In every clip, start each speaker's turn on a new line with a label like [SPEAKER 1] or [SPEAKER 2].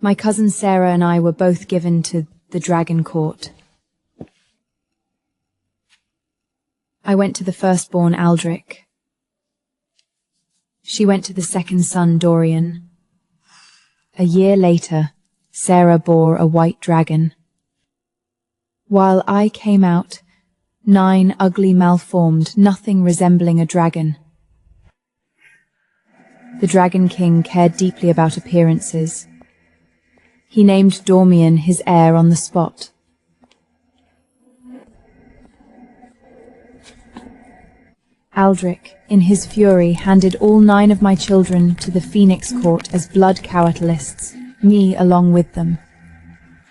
[SPEAKER 1] My cousin Sarah and I were both given to the Dragon Court. I went to the firstborn Aldrich. She went to the second son Dorian. A year later, Sarah bore a white dragon. While I came out, 9 ugly malformed, nothing resembling a dragon. The Dragon King cared deeply about appearances. He named Dormian his heir on the spot. Aldrich, in his fury, handed all 9 of my children to the Phoenix Court as blood catalysts, me along with them.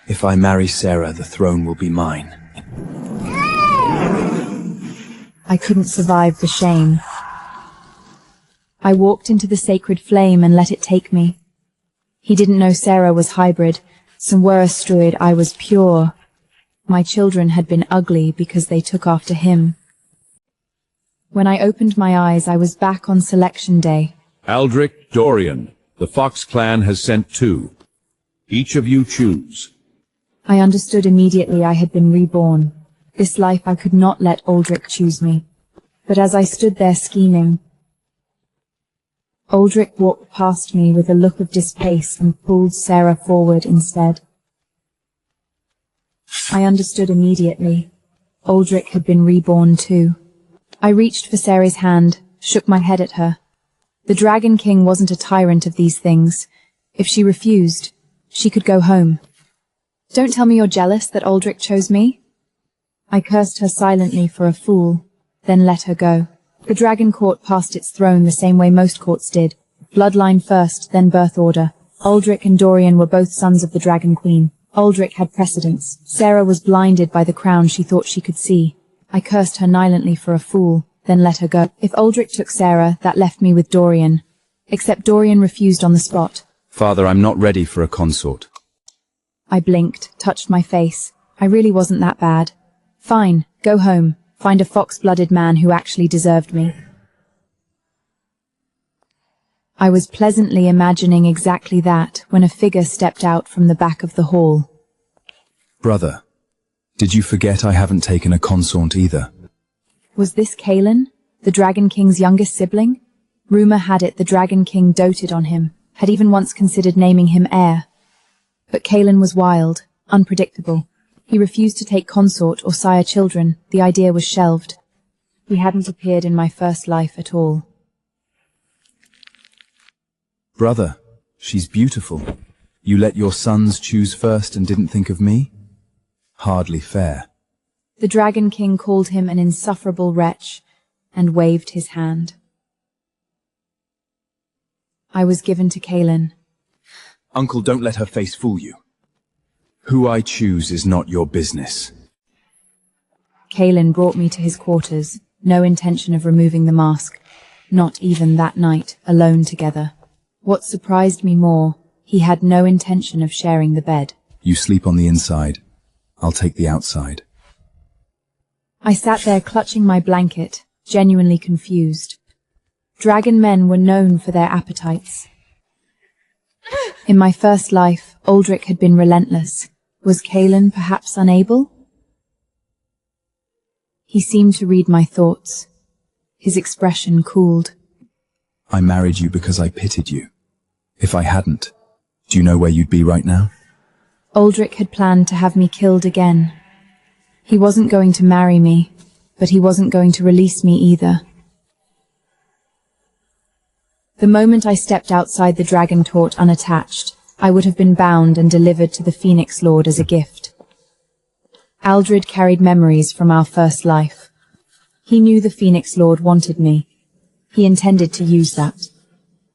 [SPEAKER 2] If I marry Sarah, the throne will be mine.
[SPEAKER 1] I couldn't survive the shame. I walked into the sacred flame and let it take me. He didn't know Sarah was hybrid. Some were asteroid, I was pure. My children had been ugly because they took after him. When I opened my eyes, I was back on selection day.
[SPEAKER 3] Aldrich, Dorian, the Fox clan has sent 2. Each of you choose.
[SPEAKER 1] I understood immediately I had been reborn. This life I could not let Aldrich choose me. But as I stood there scheming, Aldrich walked past me with a look of distaste and pulled Sarah forward instead. I understood immediately. Aldrich had been reborn too. I reached for Sarah's hand, shook my head at her. The Dragon King wasn't a tyrant of these things. If she refused, she could go home. Don't tell me you're jealous that Aldrich chose me. I cursed her silently for a fool, then let her go. The Dragon Court passed its throne the same way most courts did. Bloodline first, then birth order. Aldrich and Dorian were both sons of the Dragon Queen. Aldrich had precedence. Sarah was blinded by the crown she thought she could see. I cursed her silently for a fool, then let her go. If Aldrich took Sarah, that left me with Dorian. Except Dorian refused on the spot.
[SPEAKER 2] Father, I'm not ready for a consort.
[SPEAKER 1] I blinked, touched my face. I really wasn't that bad. Fine, go home. Find a fox-blooded man who actually deserved me. I was pleasantly imagining exactly that when a figure stepped out from the back of the hall.
[SPEAKER 2] Brother, did you forget I haven't taken a consort either?
[SPEAKER 1] Was this Kaelin, the Dragon King's youngest sibling? Rumor had it the Dragon King doted on him, had even once considered naming him heir. But Kaelin was wild, unpredictable. He refused to take consort or sire children. The idea was shelved. He hadn't appeared in my first life at all.
[SPEAKER 2] Brother, she's beautiful. You let your sons choose first and didn't think of me? Hardly fair.
[SPEAKER 1] The Dragon King called him an insufferable wretch and waved his hand. I was given to Kaelin.
[SPEAKER 2] Uncle, don't let her face fool you. Who I choose is not your business.
[SPEAKER 1] Kaelin brought me to his quarters, no intention of removing the mask, not even that night, alone together. What surprised me more, he had no intention of sharing the bed.
[SPEAKER 2] You sleep on the inside. I'll take the outside.
[SPEAKER 1] I sat there clutching my blanket, genuinely confused. Dragon men were known for their appetites. In my first life, Aldrich had been relentless. Was Kaelin perhaps unable? He seemed to read my thoughts. His expression cooled.
[SPEAKER 2] I married you because I pitied you. If I hadn't, do you know where you'd be right now?
[SPEAKER 1] Aldrich had planned to have me killed again. He wasn't going to marry me, but he wasn't going to release me either. The moment I stepped outside the Dragon Court unattached, I would have been bound and delivered to the Phoenix Lord as a gift. Aldred carried memories from our first life. He knew the Phoenix Lord wanted me. He intended to use that.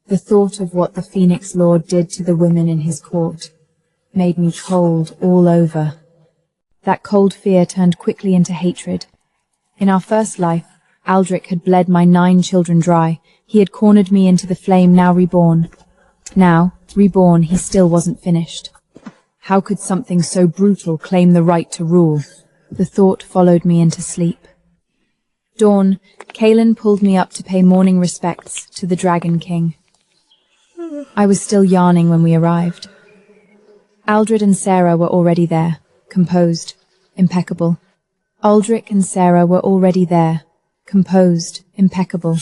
[SPEAKER 1] The thought of what the Phoenix Lord did to the women in his court made me cold all over. That cold fear turned quickly into hatred. In our first life, Aldrich had bled my 9 children dry. He had cornered me into the flame, now reborn. Now, reborn, he still wasn't finished. How could something so brutal claim the right to rule? The thought followed me into sleep. Dawn, Kaelin pulled me up to pay morning respects to the Dragon King. I was still yarning when we arrived. Aldred and Sarah were already there, composed, impeccable. Aldrich and Sarah were already there, composed, impeccable.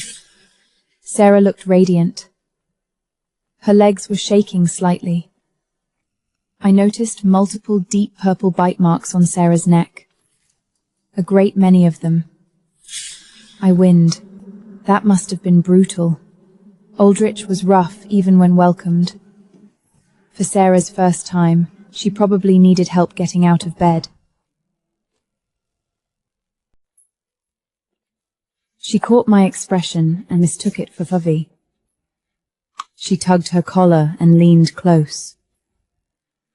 [SPEAKER 1] Sarah looked radiant. Her legs were shaking slightly. I noticed multiple deep purple bite marks on Sarah's neck. A great many of them. I winced. That must have been brutal. Aldrich was rough even when welcomed. For Sarah's first time, she probably needed help getting out of bed. She caught my expression and mistook it for Fuvy. She tugged her collar and leaned close.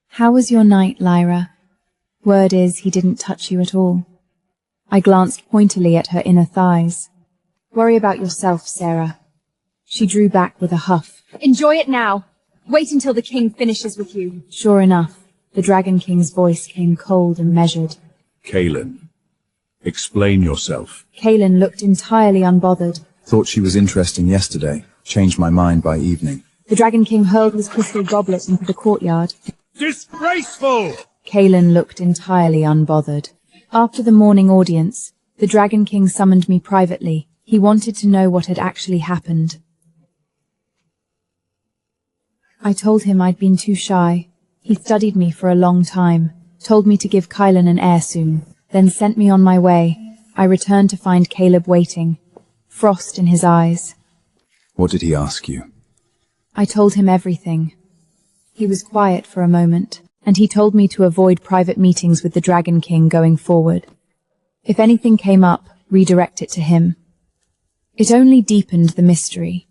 [SPEAKER 1] How was your night, Lyra? Word is he didn't touch you at all. I glanced pointily at her inner thighs. Worry about yourself, Sarah. She drew back with a huff.
[SPEAKER 4] Enjoy it now. Wait until the king finishes with you.
[SPEAKER 1] Sure enough, the Dragon King's voice came cold and measured.
[SPEAKER 3] Kaelin, explain yourself.
[SPEAKER 1] Kaelin looked entirely unbothered.
[SPEAKER 2] Thought she was interesting yesterday. Changed my mind by evening.
[SPEAKER 1] The Dragon King hurled his crystal goblet into the courtyard.
[SPEAKER 3] Disgraceful!
[SPEAKER 1] Kaelin looked entirely unbothered. After the morning audience, the Dragon King summoned me privately. He wanted to know what had actually happened. I told him I'd been too shy. He studied me for a long time, told me to give Kaelin an heir soon, then sent me on my way. I returned to find Caleb waiting, frost in his eyes.
[SPEAKER 2] What did he ask you?
[SPEAKER 1] I told him everything. He was quiet for a moment, and he told me to avoid private meetings with the Dragon King going forward. If anything came up, redirect it to him. It only deepened the mystery.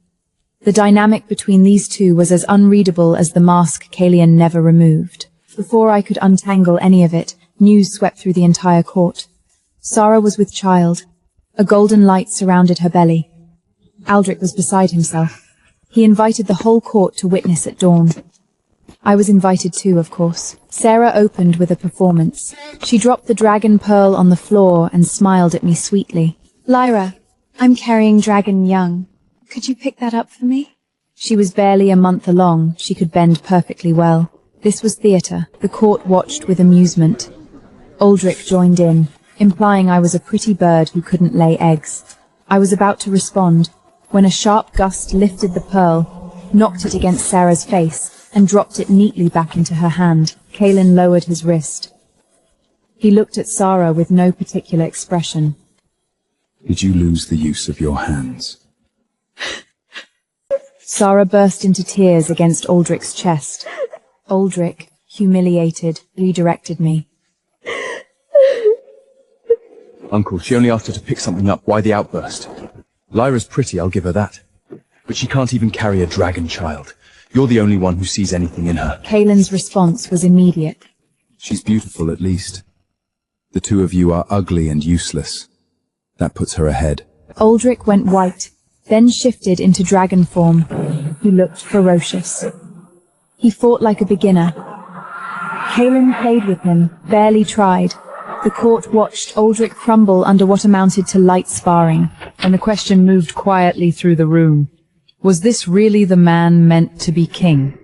[SPEAKER 1] The dynamic between these two was as unreadable as the mask Kaelin never removed. Before I could untangle any of it, news swept through the entire court. Sarah was with child. A golden light surrounded her belly. Aldrich was beside himself. He invited the whole court to witness at dawn. I was invited too, of course. Sarah opened with a performance. She dropped the dragon pearl on the floor and smiled at me sweetly.
[SPEAKER 4] Lyra, I'm carrying dragon young. Could you pick that up for me?
[SPEAKER 1] She was barely a month along. She could bend perfectly well. This was theatre. The court watched with amusement. Aldrich joined in, implying I was a pretty bird who couldn't lay eggs. I was about to respond, when a sharp gust lifted the pearl, knocked it against Sarah's face, and dropped it neatly back into her hand. Kaelin lowered his wrist. He looked at Sarah with no particular expression.
[SPEAKER 2] Did you lose the use of your hands?
[SPEAKER 1] Sarah burst into tears against Aldrich's chest. Aldrich, humiliated, redirected me.
[SPEAKER 2] Uncle, she only asked her to pick something up. Why the outburst? Lyra's pretty, I'll give her that. But she can't even carry a dragon child. You're the only one who sees anything in her.
[SPEAKER 1] Kaelin's response was immediate.
[SPEAKER 2] She's beautiful, at least. The two of you are ugly and useless. That puts her ahead.
[SPEAKER 1] Aldrich went white, then shifted into dragon form. He looked ferocious. He fought like a beginner. Kaelin played with him, barely tried. The court watched Aldrich crumble under what amounted to light sparring.
[SPEAKER 5] And the question moved quietly through the room. Was this really the man meant to be king?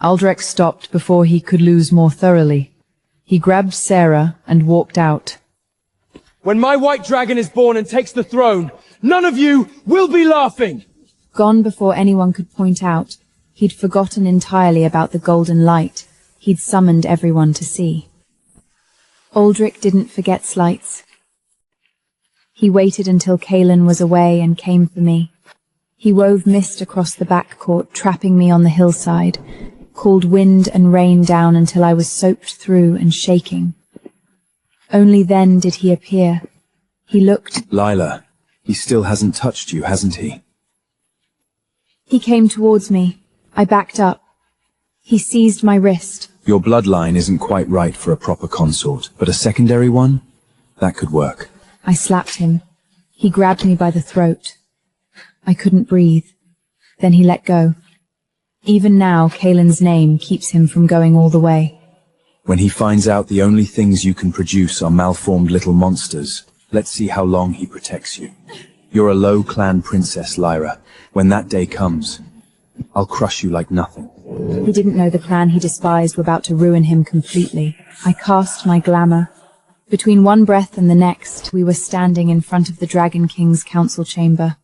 [SPEAKER 5] Aldrich stopped before he could lose more thoroughly. He grabbed Sarah and walked out.
[SPEAKER 6] When my white dragon is born and takes the throne, none of you will be laughing!
[SPEAKER 1] Gone before anyone could point out, he'd forgotten entirely about the golden light he'd summoned everyone to see. Aldrich didn't forget slights. He waited until Kaelin was away and came for me. He wove mist across the back court, trapping me on the hillside, called wind and rain down until I was soaked through and shaking. Only then did he appear. He looked...
[SPEAKER 2] Lila, he still hasn't touched you, hasn't he?
[SPEAKER 1] He came towards me. I backed up. He seized my wrist.
[SPEAKER 2] Your bloodline isn't quite right for a proper consort, but a secondary one? That could work.
[SPEAKER 1] I slapped him. He grabbed me by the throat. I couldn't breathe. Then he let go. Even now, Kaelin's name keeps him from going all the way.
[SPEAKER 2] When he finds out the only things you can produce are malformed little monsters, let's see how long he protects you. You're a low clan princess, Lyra. When that day comes, I'll crush you like nothing.
[SPEAKER 1] He didn't know the clan he despised were about to ruin him completely. I cast my glamour. Between one breath and the next, we were standing in front of the Dragon King's council chamber.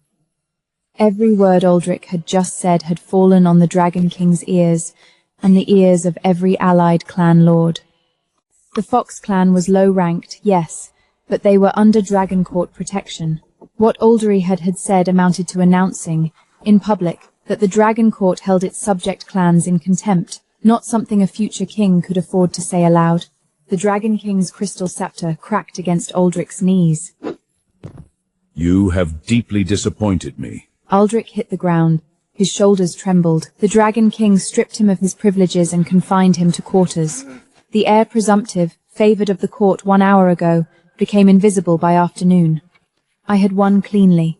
[SPEAKER 1] Every word Aldrich had just said had fallen on the Dragon King's ears, and the ears of every allied clan lord. The Fox clan was low-ranked, yes, but they were under Dragon Court protection. What Aldrich had said amounted to announcing, in public, that the Dragon Court held its subject clans in contempt, not something a future king could afford to say aloud. The Dragon King's crystal scepter cracked against Aldrich's knees.
[SPEAKER 3] You have deeply disappointed me.
[SPEAKER 1] Aldrich hit the ground. His shoulders trembled. The Dragon King stripped him of his privileges and confined him to quarters. The heir presumptive, favoured of the court 1 hour ago, became invisible by afternoon. I had won cleanly.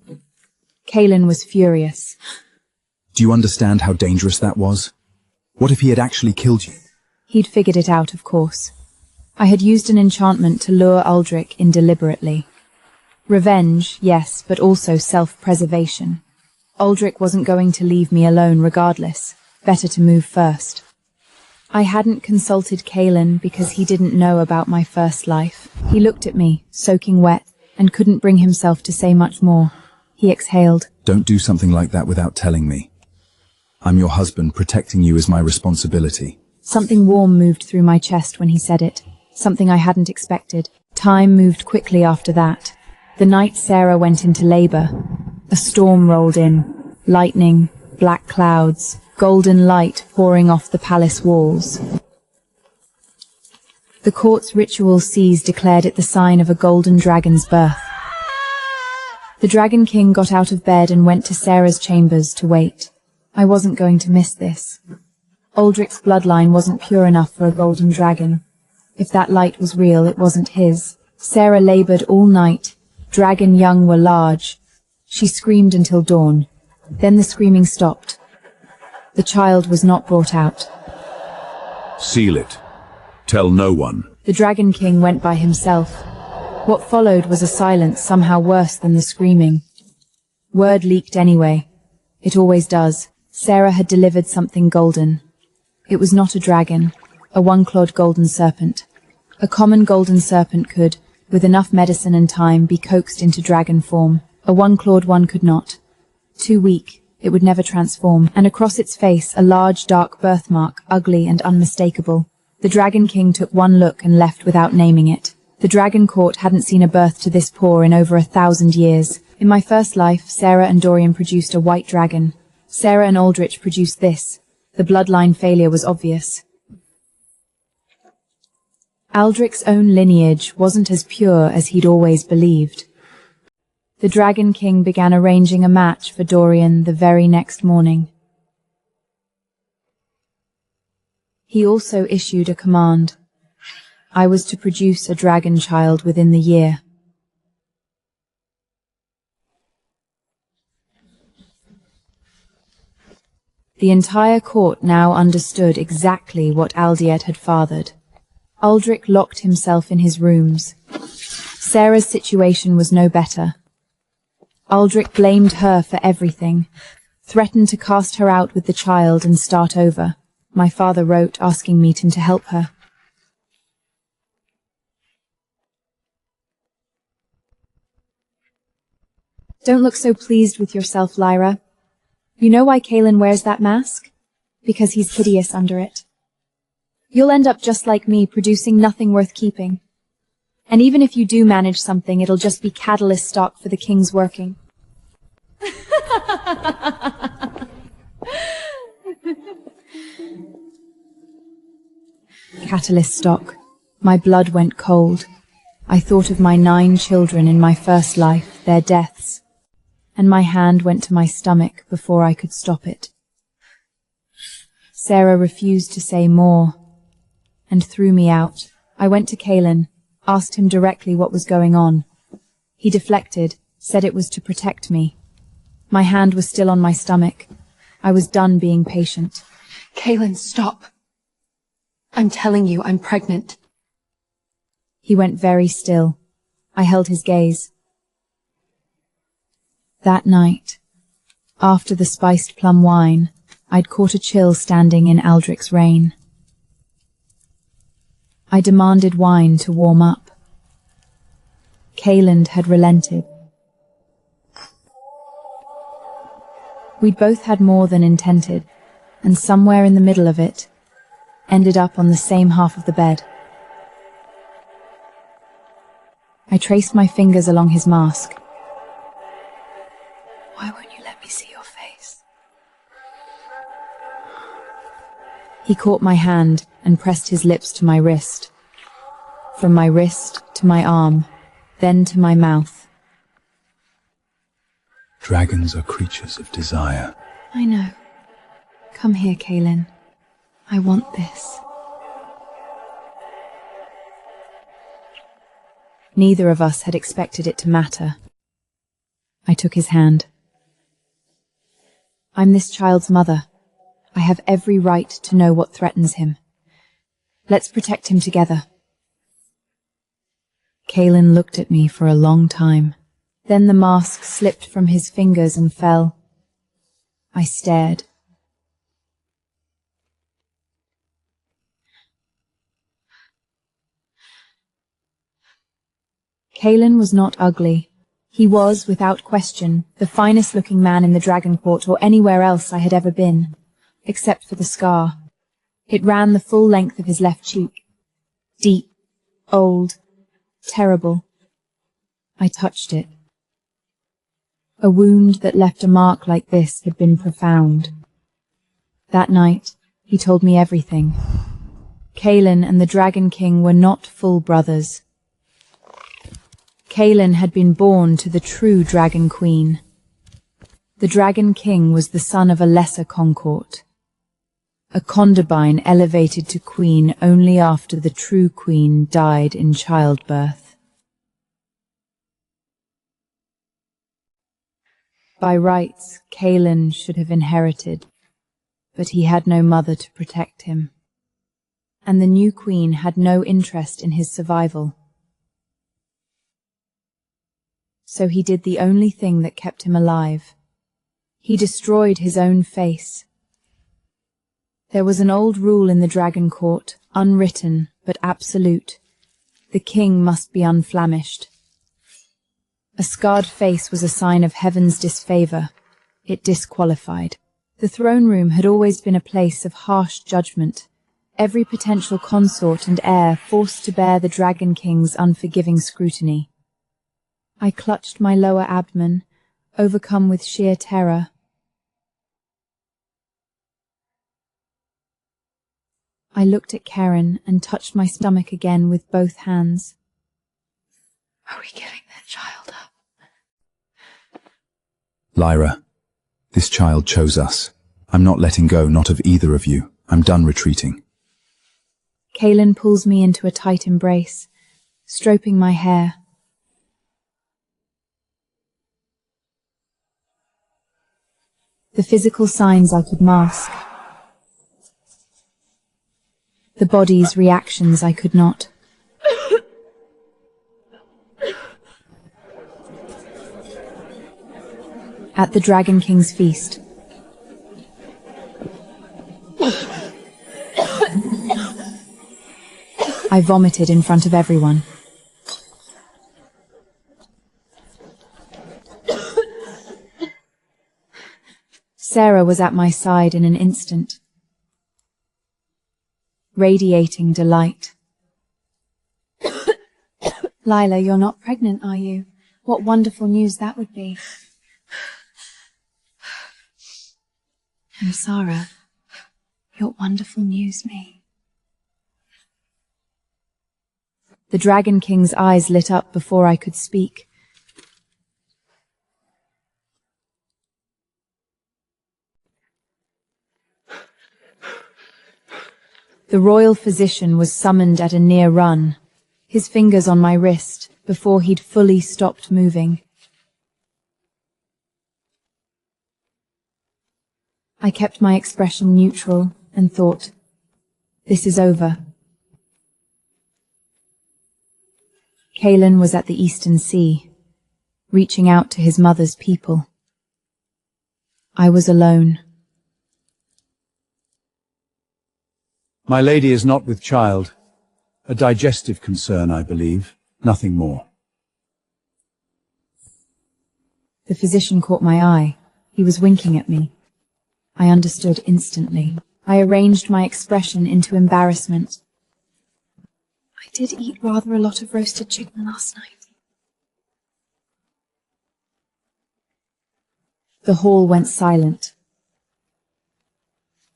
[SPEAKER 1] Kaelin was furious.
[SPEAKER 2] Do you understand how dangerous that was? What if he had actually killed you?
[SPEAKER 1] He'd figured it out, of course. I had used an enchantment to lure Aldrich in deliberately. Revenge, yes, but also self-preservation. Aldrich wasn't going to leave me alone regardless. Better to move first. I hadn't consulted Kaelin because he didn't know about my first life. He looked at me, soaking wet, and couldn't bring himself to say much more. He exhaled.
[SPEAKER 2] Don't do something like that without telling me. I'm your husband. Protecting you is my responsibility.
[SPEAKER 1] Something warm moved through my chest when he said it. Something I hadn't expected. Time moved quickly after that. The night Sarah went into labor. A storm rolled in. Lightning, black clouds, golden light pouring off the palace walls. The court's ritual seas declared it the sign of a golden dragon's birth. The Dragon King got out of bed and went to Sarah's chambers to wait. I wasn't going to miss this. Aldrich's bloodline wasn't pure enough for a golden dragon. If that light was real, it wasn't his. Sarah labored all night. Dragon young were large. She screamed until dawn. Then the screaming stopped. The child was not brought out.
[SPEAKER 3] Seal it. Tell no one.
[SPEAKER 1] The Dragon King went by himself. What followed was a silence somehow worse than the screaming. Word leaked anyway. It always does. Sarah had delivered something golden. It was not a dragon, a one-clawed golden serpent. A common golden serpent could, with enough medicine and time, be coaxed into dragon form. A one-clawed one could not. Too weak, it would never transform, and across its face a large dark birthmark, ugly and unmistakable. The Dragon King took one look and left without naming it. The Dragon Court hadn't seen a birth to this poor in over 1,000 years. In my first life, Sarah and Dorian produced a white dragon. Sarah and Aldrich produced this. The bloodline failure was obvious. Aldrich's own lineage wasn't as pure as he'd always believed. The Dragon King began arranging a match for Dorian the very next morning. He also issued a command. I was to produce a dragon child within the year. The entire court now understood exactly what Aldiet had fathered. Aldrich locked himself in his rooms. Sarah's situation was no better. Aldrich blamed her for everything, threatened to cast her out with the child and start over. My father wrote asking me to help her. Don't look so pleased with yourself, Lyra. You know why Kaelin wears that mask? Because he's hideous under it. You'll end up just like me, producing nothing worth keeping. And even if you do manage something, it'll just be catalyst stock for the king's working. Catalyst stock. My blood went cold. I thought of my 9 children in my first life, their deaths. And my hand went to my stomach before I could stop it. Sarah refused to say more, and threw me out. I went to Kaelin, asked him directly what was going on. He deflected, said it was to protect me. My hand was still on my stomach. I was done being patient.
[SPEAKER 7] Kaelin, stop. I'm telling you, I'm pregnant.
[SPEAKER 1] He went very still. I held his gaze. That night, after the spiced plum wine, I'd caught a chill standing in Aldrich's rain. I demanded wine to warm up. Kayland had relented. We'd both had more than intended, and somewhere in the middle of it, ended up on the same half of the bed. I traced my fingers along his mask. Why won't you let me see your face? He caught my hand and pressed his lips to my wrist. From my wrist to my arm, then to my mouth.
[SPEAKER 2] Dragons are creatures of desire.
[SPEAKER 1] I know. Come here, Kaylin. I want this. Neither of us had expected it to matter. I took his hand. I'm this child's mother. I have every right to know what threatens him. Let's protect him together. Kaylin looked at me for a long time. Then the mask slipped from his fingers and fell. I stared. Kaylin was not ugly. He was, without question, the finest-looking man in the Dragon Court or anywhere else I had ever been, except for the scar. It ran the full length of his left cheek. Deep, old, terrible. I touched it. A wound that left a mark like this had been profound. That night, he told me everything. Kaylin and the Dragon King were not full brothers. Kaylin had been born to the true Dragon Queen. The Dragon King was the son of a lesser consort. A concubine elevated to queen only after the true queen died in childbirth. By rights, Kaylin should have inherited, but he had no mother to protect him. And the new queen had no interest in his survival. So he did the only thing that kept him alive. He destroyed his own face. There was an old rule in the Dragon Court, unwritten but absolute. The king must be unflamished. A scarred face was a sign of heaven's disfavor. It disqualified. The throne room had always been a place of harsh judgment. Every potential consort and heir forced to bear the Dragon King's unforgiving scrutiny. I clutched my lower abdomen, overcome with sheer terror. I looked at Karen and touched my stomach again with both hands.
[SPEAKER 7] Are we giving that child up?
[SPEAKER 2] Lyra, this child chose us. I'm not letting go, not of either of you. I'm done retreating.
[SPEAKER 1] Kaylin pulls me into a tight embrace, stroking my hair. The physical signs I could mask. The body's reactions I could not. At the Dragon King's feast. I vomited in front of everyone. Sarah was at my side in an instant, radiating delight.
[SPEAKER 4] Lila, you're not pregnant, are you? What wonderful news that would be. And Sarah, your wonderful news me.
[SPEAKER 1] The Dragon King's eyes lit up before I could speak. The royal physician was summoned at a near run, his fingers on my wrist, before he'd fully stopped moving. I kept my expression neutral and thought, this is over. Kaylin was at the Eastern Sea, reaching out to his mother's people. I was alone.
[SPEAKER 8] My lady is not with child. A digestive concern, I believe. Nothing more.
[SPEAKER 1] The physician caught my eye. He was winking at me. I understood instantly. I arranged my expression into embarrassment.
[SPEAKER 4] I did eat rather a lot of roasted chicken last night.
[SPEAKER 1] The hall went silent.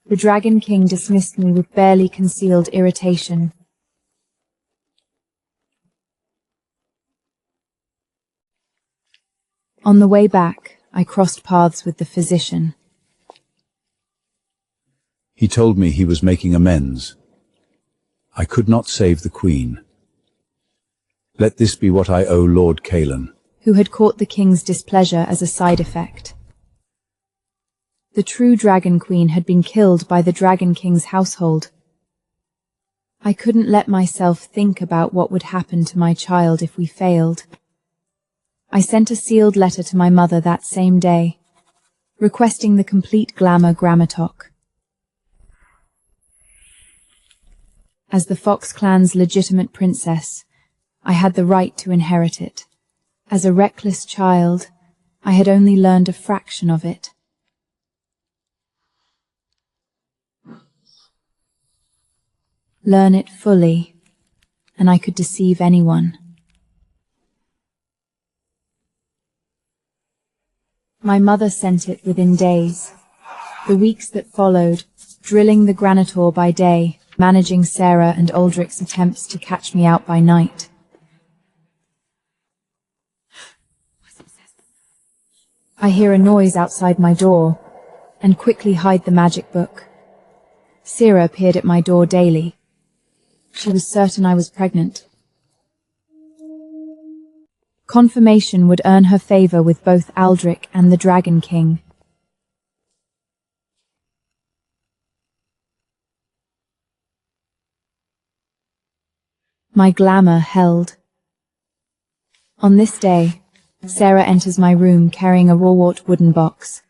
[SPEAKER 1] The Dragon King dismissed me with barely concealed irritation. On the way back, I crossed paths with the physician.
[SPEAKER 8] He told me he was making amends. I could not save the Queen. Let this be what I owe Lord Kalen,
[SPEAKER 1] who had caught the king's displeasure as a side effect. The true Dragon Queen had been killed by the Dragon King's household. I couldn't let myself think about what would happen to my child if we failed. I sent a sealed letter to my mother that same day, requesting the complete glamour grammatok. As the Fox clan's legitimate princess, I had the right to inherit it. As a reckless child, I had only learned a fraction of it. Learn it fully, and I could deceive anyone. My mother sent it within days. The weeks that followed, drilling the granitor by day, managing Sarah and Aldrich's attempts to catch me out by night. I hear a noise outside my door, and quickly hide the magic book. Sarah appeared at my door daily. She was certain I was pregnant. Confirmation would earn her favor with both Aldrich and the Dragon King. My glamour held. On this day, Sarah enters my room carrying a rawwort wooden box.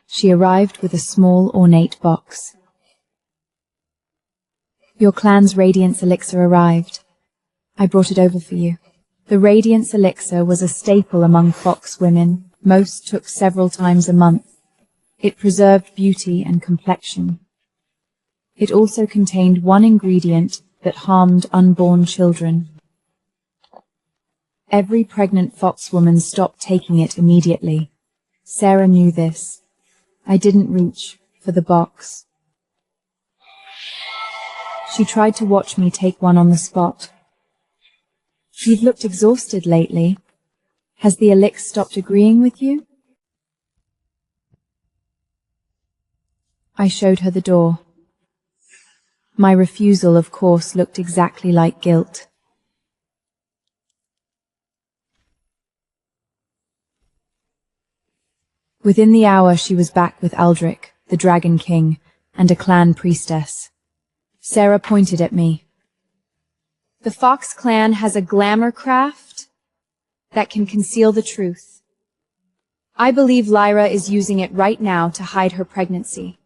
[SPEAKER 1] She arrived with a small, ornate box. Your clan's Radiance Elixir arrived. I brought it over for you. The Radiance Elixir was a staple among Fox women. Most took several times a month. It preserved beauty and complexion. It also contained one ingredient that harmed unborn children. Every pregnant Fox woman stopped taking it immediately. Sarah knew this. I didn't reach for the box. She tried to watch me take one on the spot. You've looked exhausted lately. Has the elixir stopped agreeing with you? I showed her the door. My refusal, of course, looked exactly like guilt. Within the hour, she was back with Aldrich, the Dragon King, and a clan priestess. Sarah pointed at me. The Fox clan has a glamour craft that can conceal the truth. I believe Lyra is using it right now to hide her pregnancy.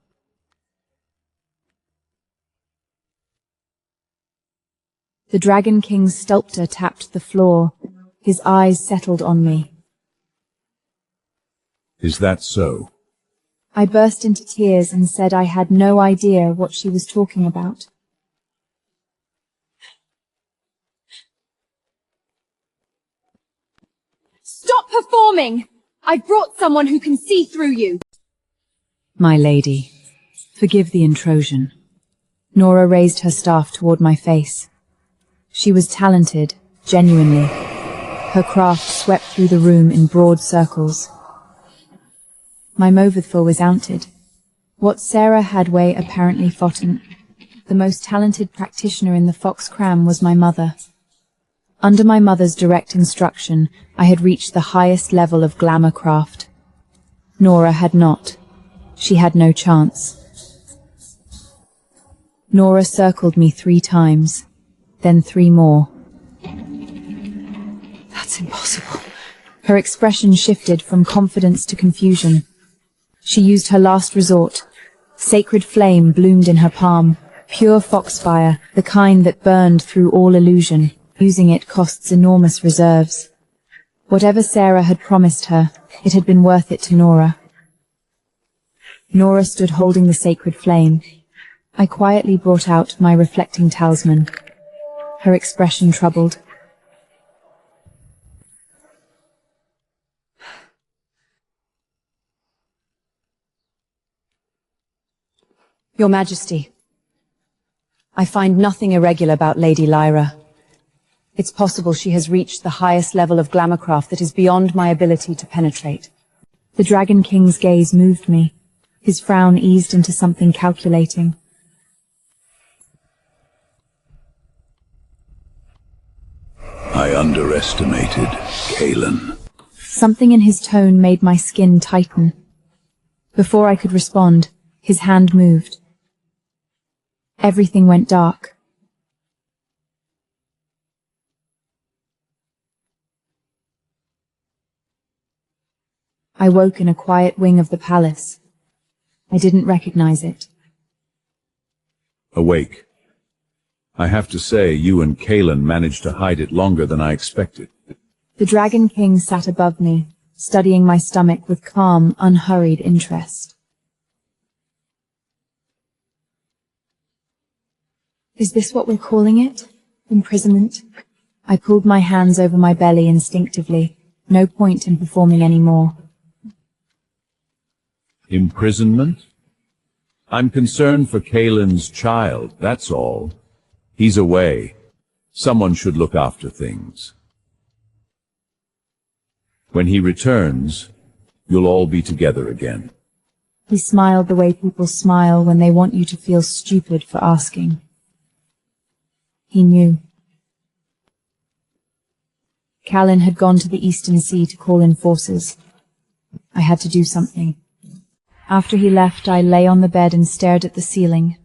[SPEAKER 1] The Dragon King's sculptor tapped the floor. His eyes settled on me.
[SPEAKER 3] Is that so?
[SPEAKER 1] I burst into tears and said I had no idea what she was talking about.
[SPEAKER 4] Stop performing! I've brought someone who can see through you.
[SPEAKER 1] My lady, forgive the intrusion. Nora raised her staff toward my face. She was talented, genuinely. Her craft swept through the room in broad circles. My Movithful was ounted. What Sarah Hadway apparently forgotten. The most talented practitioner in the Fox Cram was my mother. Under my mother's direct instruction, I had reached the highest level of glamour craft. Nora had not. She had no chance. Nora circled me 3 times, then 3 more. That's impossible. Her expression shifted from confidence to confusion. She used her last resort. Sacred flame bloomed in her palm. Pure foxfire, the kind that burned through all illusion. Using it costs enormous reserves. Whatever Sarah had promised her, it had been worth it to Nora. Nora stood holding the sacred flame. I quietly brought out my reflecting talisman. Her expression troubled.
[SPEAKER 9] Your Majesty, I find nothing irregular about Lady Lyra. It's possible she has reached the highest level of glamourcraft that is beyond my ability to penetrate.
[SPEAKER 1] The Dragon King's gaze moved me. His frown eased into something calculating.
[SPEAKER 8] I underestimated Kaelin.
[SPEAKER 1] Something in his tone made my skin tighten. Before I could respond, his hand moved. Everything went dark. I woke in a quiet wing of the palace. I didn't recognize it.
[SPEAKER 3] Awake. I have to say, you and Kaelin managed to hide it longer than I expected.
[SPEAKER 1] The Dragon King sat above me, studying my stomach with calm, unhurried interest. Is this what we're calling it? Imprisonment? I pulled my hands over my belly instinctively. No point in performing any more.
[SPEAKER 3] Imprisonment? I'm concerned for Kaelin's child, that's all. He's away. Someone should look after things. When he returns, you'll all be together again.
[SPEAKER 1] He smiled the way people smile when they want you to feel stupid for asking. He knew. Kaelin had gone to the Eastern Sea to call in forces. I had to do something. After he left, I lay on the bed and stared at the ceiling.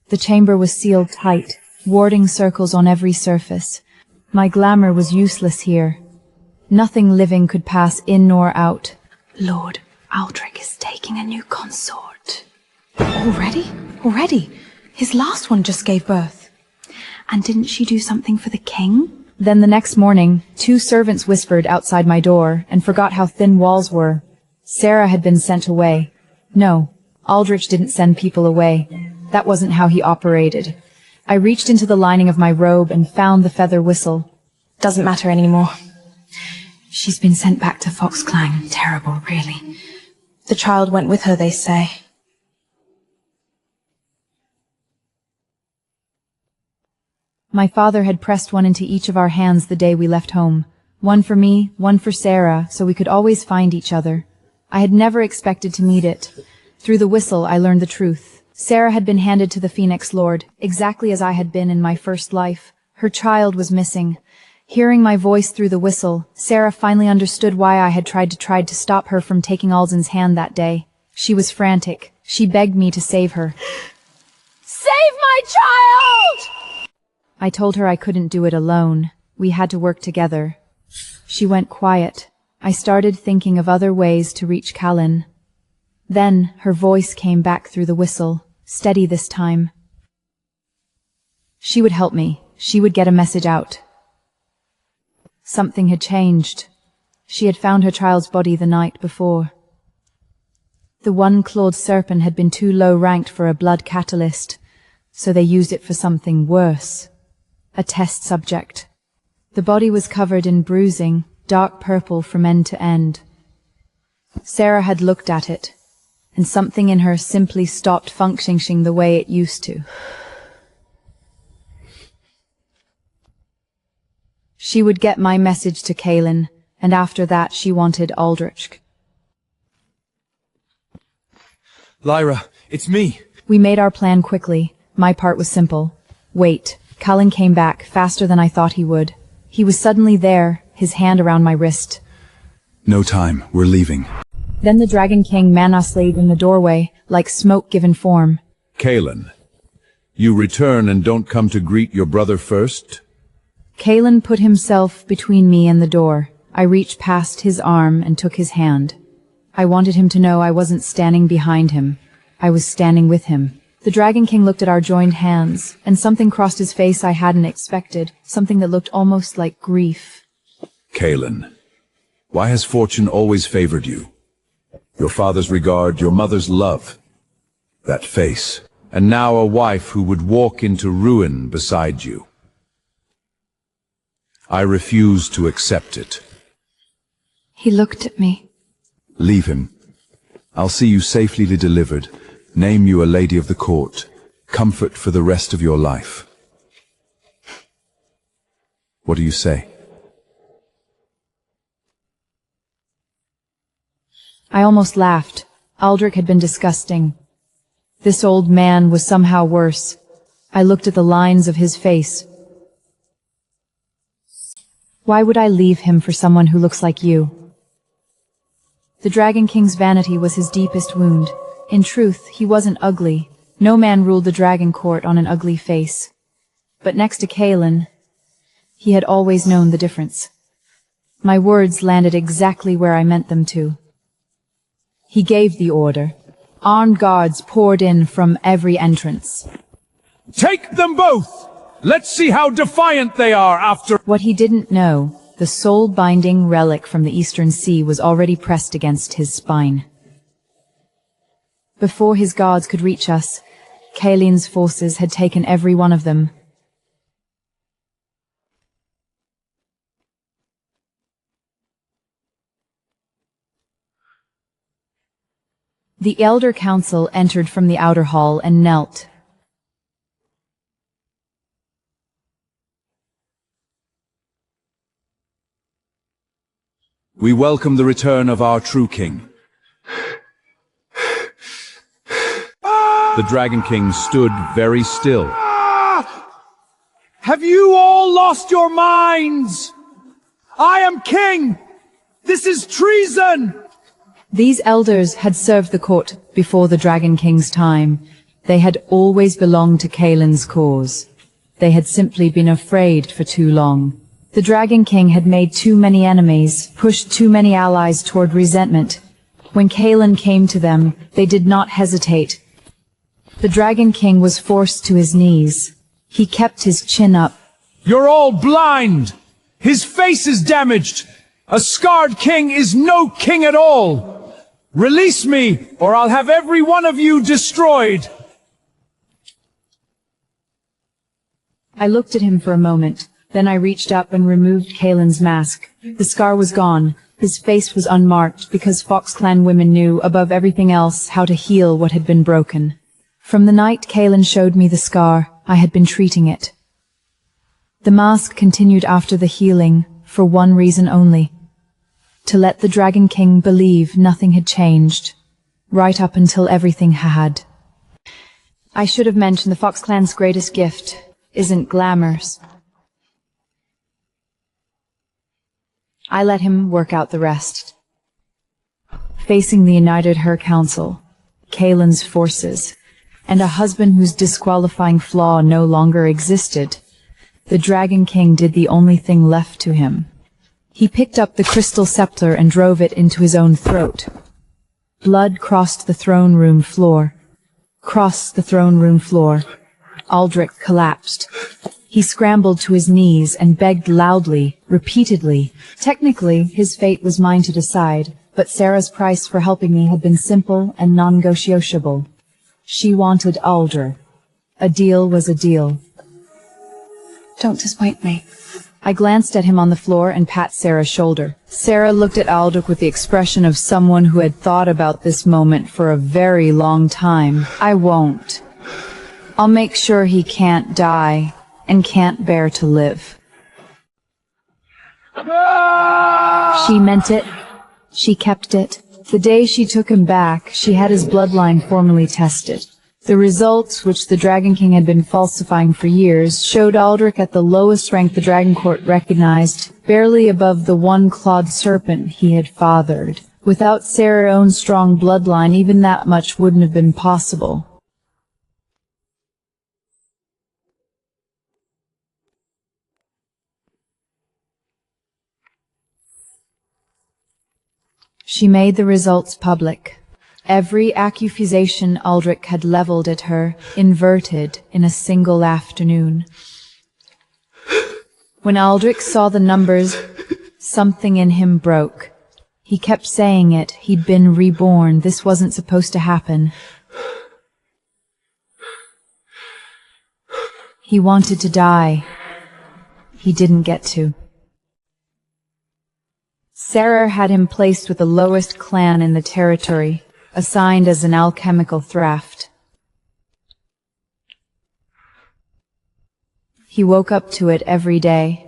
[SPEAKER 1] The chamber was sealed tight, warding circles on every surface. My glamour was useless here. Nothing living could pass in nor out.
[SPEAKER 4] Lord Aldrich is taking a new consort. Already? His last one just gave birth. And didn't she do something for the king?
[SPEAKER 1] Then the next morning, 2 servants whispered outside my door and forgot how thin walls were. Sarah had been sent away. No, Aldrich didn't send people away. That wasn't how he operated. I reached into the lining of my robe and found the feather whistle.
[SPEAKER 4] Doesn't matter anymore. She's been sent back to Foxclang. Terrible, really. The child went with her, they say.
[SPEAKER 1] My father had pressed one into each of our hands the day we left home. One for me, one for Sarah, so we could always find each other. I had never expected to meet it. Through the whistle, I learned the truth. Sarah had been handed to the Phoenix Lord, exactly as I had been in my first life. Her child was missing. Hearing my voice through the whistle, Sarah finally understood why I had tried to stop her from taking Alden's hand that day. She was frantic. She begged me to save her.
[SPEAKER 10] Save my child!
[SPEAKER 1] I told her I couldn't do it alone. We had to work together. She went quiet. I started thinking of other ways to reach Kaelin. Then her voice came back through the whistle, steady this time. She would help me. She would get a message out. Something had changed. She had found her child's body the night before. The one-clawed serpent had been too low ranked for a blood catalyst, so they used it for something worse. A test subject. The body was covered in bruising, dark purple from end to end. Sarah had looked at it, and something in her simply stopped functioning the way it used to. She would get my message to Kaelin, and after that she wanted Aldrich.
[SPEAKER 2] Lyra, it's me.
[SPEAKER 1] We made our plan quickly. My part was simple. Wait. Kaelin came back, faster than I thought he would. He was suddenly there, his hand around my wrist.
[SPEAKER 8] No time, we're leaving.
[SPEAKER 1] Then the Dragon King manaslayed in the doorway, like smoke given form.
[SPEAKER 3] Kaelin, you return and don't come to greet your brother first?
[SPEAKER 1] Kaelin put himself between me and the door. I reached past his arm and took his hand. I wanted him to know I wasn't standing behind him. I was standing with him. The Dragon King looked at our joined hands, and something crossed his face I hadn't expected, something that looked almost like grief.
[SPEAKER 3] Kaelin, why has fortune always favored you? Your father's regard, your mother's love, that face, and now a wife who would walk into ruin beside you. I refuse to accept it.
[SPEAKER 4] He looked at me.
[SPEAKER 3] Leave him. I'll see you safely delivered, name you a lady of the court, comfort for the rest of your life. What do you say?
[SPEAKER 1] I almost laughed. Aldrich had been disgusting. This old man was somehow worse. I looked at the lines of his face. Why would I leave him for someone who looks like you? The Dragon King's vanity was his deepest wound. In truth, he wasn't ugly. No man ruled the Dragon Court on an ugly face. But next to Kaelin, he had always known the difference. My words landed exactly where I meant them to. He gave the order. Armed guards poured in from every entrance.
[SPEAKER 3] Take them both! Let's see how defiant they are after—
[SPEAKER 1] What he didn't know, the soul-binding relic from the Eastern Sea was already pressed against his spine. Before his guards could reach us, Kaelin's forces had taken every one of them. The Elder Council entered from the outer hall and knelt.
[SPEAKER 3] We welcome the return of our true king. The Dragon King stood very still.
[SPEAKER 6] Have you all lost your minds? I am king! This is treason!
[SPEAKER 1] These elders had served the court before the Dragon King's time. They had always belonged to Kaelin's cause. They had simply been afraid for too long. The Dragon King had made too many enemies, pushed too many allies toward resentment. When Kaelin came to them, they did not hesitate. The Dragon King was forced to his knees. He kept his chin up.
[SPEAKER 6] You're all blind! His face is damaged! A scarred king is no king at all! Release me, or I'll have every one of you destroyed!
[SPEAKER 1] I looked at him for a moment. Then I reached up and removed Kaelin's mask. The scar was gone. His face was unmarked because Fox Clan women knew, above everything else, how to heal what had been broken. From the night Kaelin showed me the scar, I had been treating it. The mask continued after the healing, for one reason only. To let the Dragon King believe nothing had changed, right up until everything had. I should have mentioned the Fox Clan's greatest gift isn't glamours. I let him work out the rest. Facing the United Her Council, Kaelin's forces, and a husband whose disqualifying flaw no longer existed, the Dragon King did the only thing left to him. He picked up the crystal scepter and drove it into his own throat. Blood crossed the throne room floor. Aldrich collapsed. He scrambled to his knees and begged loudly, repeatedly. Technically, his fate was mine to decide, but Sarah's price for helping me had been simple and non-negotiable. She wanted Aldrich. A deal was a deal.
[SPEAKER 4] Don't disappoint me.
[SPEAKER 1] I glanced at him on the floor and pat Sarah's shoulder. Sarah looked at Aldrich with the expression of someone who had thought about this moment for a very long time. I won't. I'll make sure he can't die and can't bear to live. She meant it. She kept it. The day she took him back, she had his bloodline formally tested. The results, which the Dragon King had been falsifying for years, showed Aldrich at the lowest rank the Dragon Court recognized, barely above the one-clawed serpent he had fathered. Without Sarah's own strong bloodline, even that much wouldn't have been possible. She made the results public. Every accusation Aldrich had leveled at her, inverted in a single afternoon. When Aldrich saw the numbers, something in him broke. He kept saying it. He'd been reborn. This wasn't supposed to happen. He wanted to die. He didn't get to. Sarah had him placed with the lowest clan in the territory, assigned as an alchemical thraft. He woke up to it every day.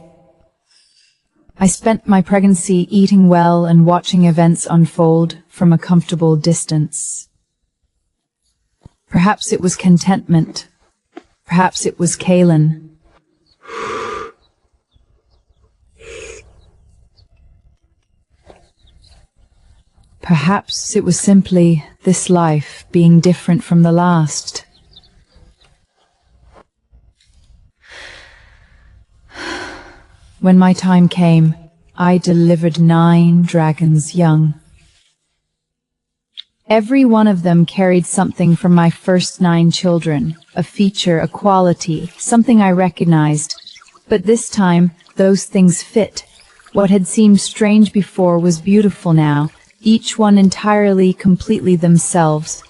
[SPEAKER 1] I spent my pregnancy eating well and watching events unfold from a comfortable distance. Perhaps it was contentment. Perhaps it was Kaelin. Perhaps it was simply this life being different from the last. When my time came, I delivered 9 dragons young. Every one of them carried something from my first 9 children, a feature, a quality, something I recognized. But this time, those things fit. What had seemed strange before was beautiful now, each one entirely, completely themselves.